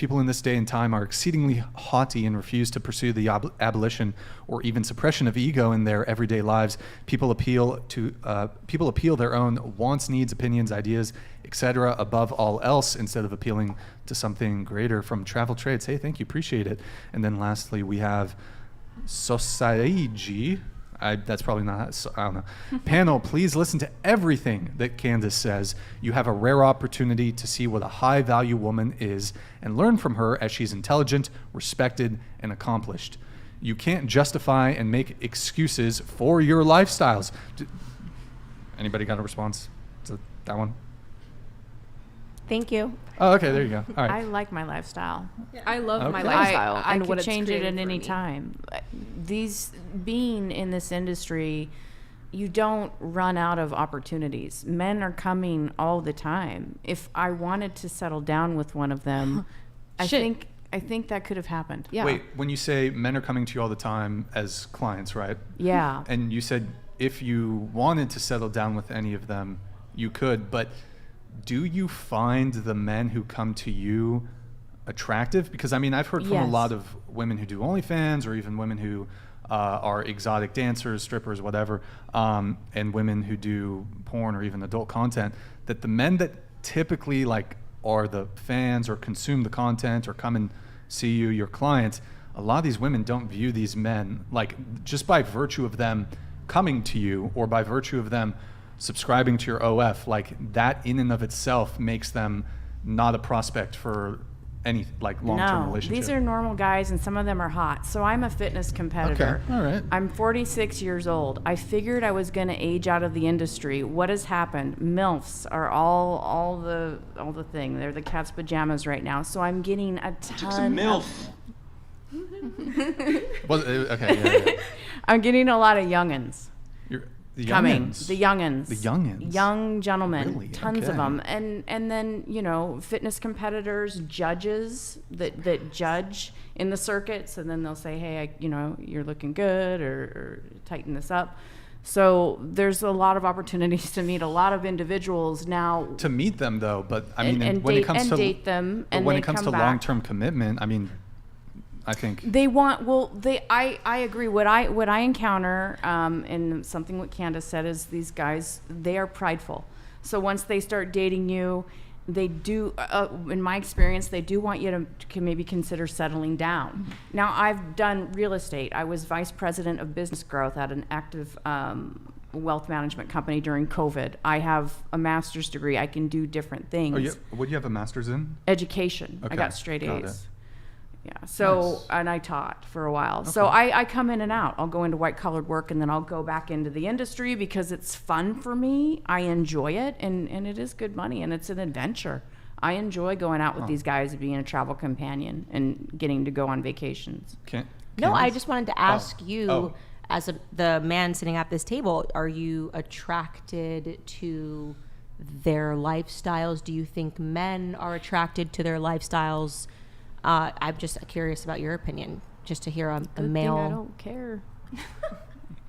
people in this day and time are exceedingly haughty and refuse to pursue the abolition or even suppression of ego in their everyday lives. People appeal their own wants, needs, opinions, ideas, etc. above all else, instead of appealing to something greater. From Travel Trades, hey, thank you, appreciate it. And then lastly, we have Sosaiji. That's probably not, I don't know. Panel, please listen to everything that Candace says. You have a rare opportunity to see what a high-value woman is and learn from her, as she's intelligent, respected, and accomplished. You can't justify and make excuses for your lifestyles. Anybody got a response to that one? Thank you. Oh, okay, there you go. All right. I like my lifestyle. Yeah. I love my Okay. lifestyle. I and could what it's change it created at for any me. time. Being in this industry, you don't run out of opportunities. Men are coming all the time. If I wanted to settle down with one of them, I think that could have happened. Yeah. Wait, when you say men are coming to you all the time as clients, right? Yeah. And you said if you wanted to settle down with any of them, you could, but do you find the men who come to you attractive? Because I mean, I've heard from a Yes. lot of women who do OnlyFans, or even women who are exotic dancers, strippers, whatever, and women who do porn or even adult content, that the men that typically like are the fans or consume the content or come and see you, your clients, a lot of these women don't view these men, like, just by virtue of them coming to you or by virtue of them subscribing to your OF, like that in and of itself makes them not a prospect for any like long-term relationship. These are normal guys, and some of them are hot. So I'm a fitness competitor. Okay, all right. I'm 46 years old. I figured I was going to age out of the industry. What has happened? MILFs are all the thing. They're the cat's pajamas right now. So I'm getting a ton. Okay. I'm getting a lot of youngins. The Coming. youngins. The youngins. The youngins. Young gentlemen. Really? Tons Okay. of them. And then, fitness competitors, judges that judge in the circuits, and then they'll say, hey, you're looking good, or tighten this up. So there's a lot of opportunities to meet a lot of individuals now. To meet them though, but I mean, and when date, it comes and to date them, but and when they it comes come to back. long-term commitment, I mean, I think They want, I agree. What I encounter, and something what Candace said, is these guys, they are prideful. So once they start dating you, they do, in my experience, they do want you to maybe consider settling down. Now, I've done real estate. I was vice president of business growth at an active wealth management company during COVID. I have a master's degree. I can do different things. Oh, yeah. What do you have a master's in? Education. Okay, I got straight got A's. it. Yeah. So, Nice. and I taught for a while. So I come in and out. I'll go into white collared work, and then I'll go back into the industry because it's fun for me. I enjoy it, and it is good money, and it's an adventure. I enjoy going out with these guys, being a travel companion and getting to go on vacations. No, I just wanted to ask you, Oh. as the man sitting at this table, are you attracted to their lifestyles? Do you think men are attracted to their lifestyles? I'm just curious about your opinion, just to hear a male. I don't care.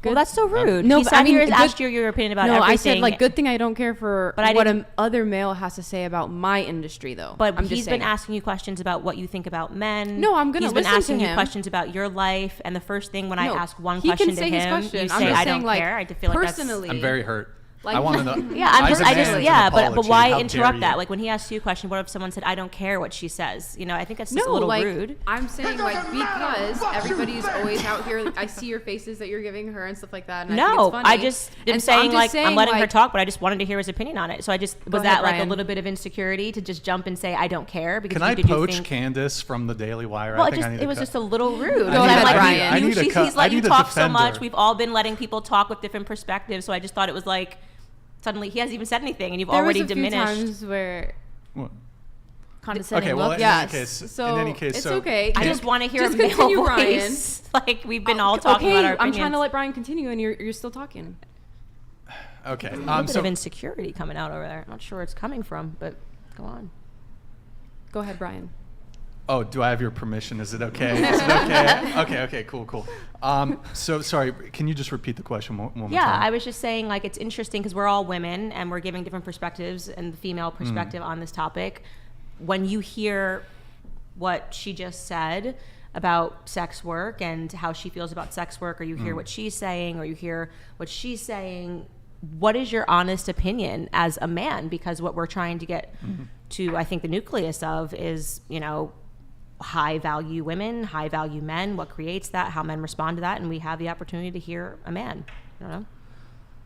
Well, that's so rude. No, he but sat I mean, here and good- asked you your opinion about No, everything. I said like good thing I don't care for But I what didn't- other male has to say about my industry, though. But I'm he's just been saying. asking you questions about what you think about men. No, I'm gonna He's been listen to asking you him. questions about your life, and the first thing when I No, ask one he can question to say his him, question. you I'm say, just "I saying, don't like, care." I feel like personally, I'm very hurt. Like- I want to know. Yeah, I just, demand yeah, an but apology. why How interrupt dare that? you? Like when he asks you a question, what if someone said, "I don't care what she says"? I think that's just No, a little like, rude. I'm saying like because everybody's always out here. I see your faces that you're giving her and stuff like that. And I think No, it's funny. I just am And so I'm saying just like saying, I'm letting her like, talk, but I just wanted to hear his opinion on it. So I just was ahead, that like Brian. a little bit of insecurity to just jump and say I don't care because Can I did you poach think? Candace from the Daily Wire? Well, I think I need it to was cut. just a little rude. Go ahead, Like, Brian. I need a cut. He's let I you need a talk so defender. much. We've all been letting people talk with different perspectives. So I just thought it was like suddenly he hasn't even said anything, and you've there already was a diminished. few times where What? condescending Okay, well, look. in Yes. any case, So in any case, it's so okay. I just want to hear Just a male continue, voice. Brian. Like we've been all talking okay, about our I'm opinions. trying to let Brian continue, and you're still talking. Okay. A little bit So of insecurity coming out over there. I'm not sure where it's coming from, but go on. Go ahead, Brian. Oh, do I have your permission? Is it okay? Is it okay? Okay, cool. So sorry, can you just repeat the question one more Yeah, time? I was just saying like it's interesting because we're all women and we're giving different perspectives and the female perspective on this topic. When you hear what she just said about sex work and how she feels about sex work, or you hear what she's saying, or you hear what she's saying, what is your honest opinion as a man? Because what we're trying to get to, I think, the nucleus of is, you know, high value women, high value men, what creates that, how men respond to that, and we have the opportunity to hear a man. I don't know.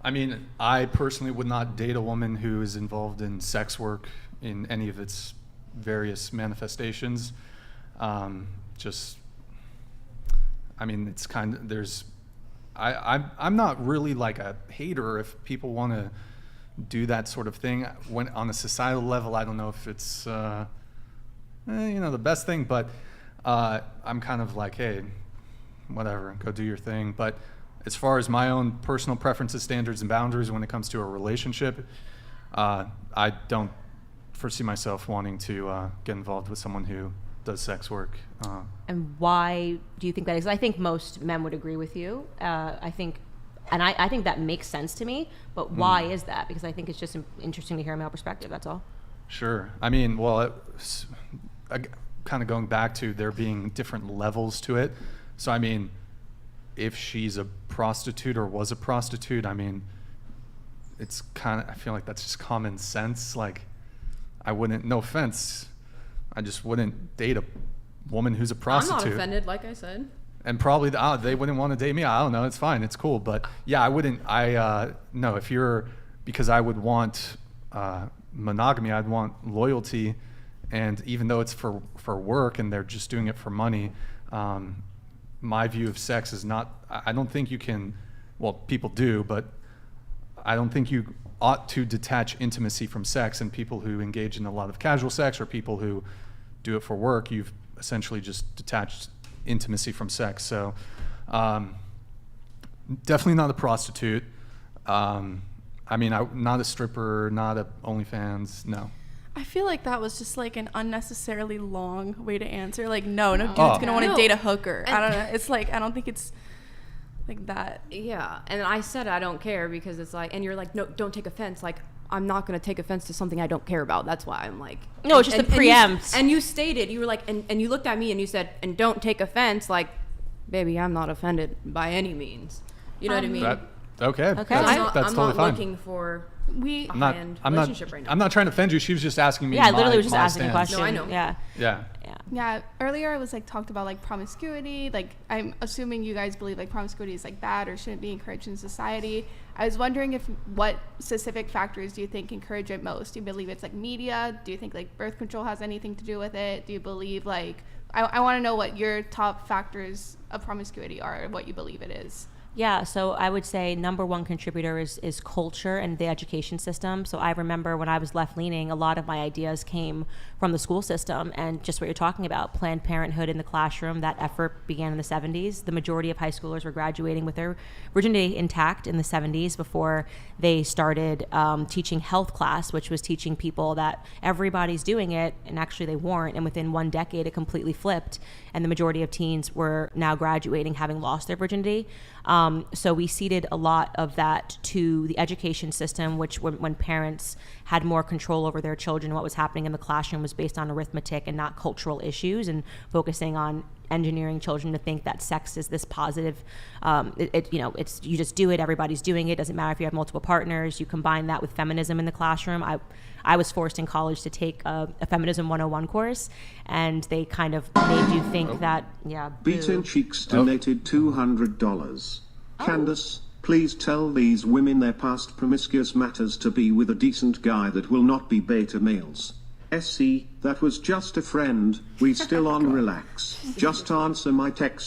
I mean, I personally would not date a woman who is involved in sex work in any of its various manifestations. It's kind of, I'm not really like a hater if people want to do that sort of thing. When on a societal level, I don't know if it's, the best thing, but I'm kind of like, hey, whatever, go do your thing. But as far as my own personal preferences, standards, and boundaries when it comes to a relationship, I don't foresee myself wanting to get involved with someone who does sex work. And why do you think that is? I think most men would agree with you. I think that makes sense to me, but why is that? Because I think it's just interesting to hear a male perspective, that's all. Sure. I mean, well, kind of going back to there being different levels to it. So, I mean, if she's a prostitute or was a prostitute, I mean, it's kind of, I feel like that's just common sense. Like, I wouldn't, no offense, I just wouldn't date a woman who's a prostitute. I'm not offended, like I said. And probably they wouldn't want to date me. I don't know. It's fine. It's cool. But yeah, I wouldn't. No. Because I would want monogamy. I'd want loyalty, and even though it's for work and they're just doing it for money, my view of sex is not. I don't think you can. Well, people do, but I don't think you ought to detach intimacy from sex. And people who engage in a lot of casual sex or people who do it for work, you've essentially just detached intimacy from sex. So definitely not a prostitute. I'm not a stripper, not a OnlyFans, no. I feel like that was just like an unnecessarily long way to answer. Like, no dude's gonna want to date a hooker. I don't know. It's like, I don't think it's like that. Yeah, and I said I don't care because it's like, and you're like, no, don't take offense. Like, I'm not going to take offense to something I don't care about. That's why I'm like... No, it's just the preempt. And you stated, you were like, and you looked at me and you said, and don't take offense. Like, baby, I'm not offended by any means. You know what I mean? Okay. Okay. That's totally fine. I'm not looking for a high-end relationship right now. I'm not trying to offend you. She was just asking me. Yeah, I literally was just asking a question. No, I know. Yeah, earlier it was like talked about like promiscuity. Like, I'm assuming you guys believe like promiscuity is like bad or shouldn't be encouraged in society. I was wondering what specific factors do you think encourage it most? Do you believe it's like media? Do you think like birth control has anything to do with it? Do you believe like, I want to know what your top factors of promiscuity are and what you believe it is. Yeah, so I would say number one contributor is culture and the education system. So I remember when I was left-leaning, a lot of my ideas came from the school system and just what you're talking about, Planned Parenthood in the classroom. That effort began in the 70s. The majority of high schoolers were graduating with their virginity intact in the 70s before they started teaching health class, which was teaching people that everybody's doing it, and actually they weren't. And within 1 decade, it completely flipped, and the majority of teens were now graduating having lost their virginity. So we ceded a lot of that to the education system, which when parents had more control over their children, what was happening in the classroom was based on arithmetic and not cultural issues, and focusing on engineering children to think that sex is this positive, it's you just do it, everybody's doing it, doesn't matter if you have multiple partners. You combine that with feminism in the classroom. I was forced in college to take a Feminism 101 course, and they kind of made you think that, Beaten Cheeks donated $200. Candace, please tell these women their past promiscuous matters to be with a decent guy that will not be beta males. SC, that was just a friend, we still on relax. Just answer my text.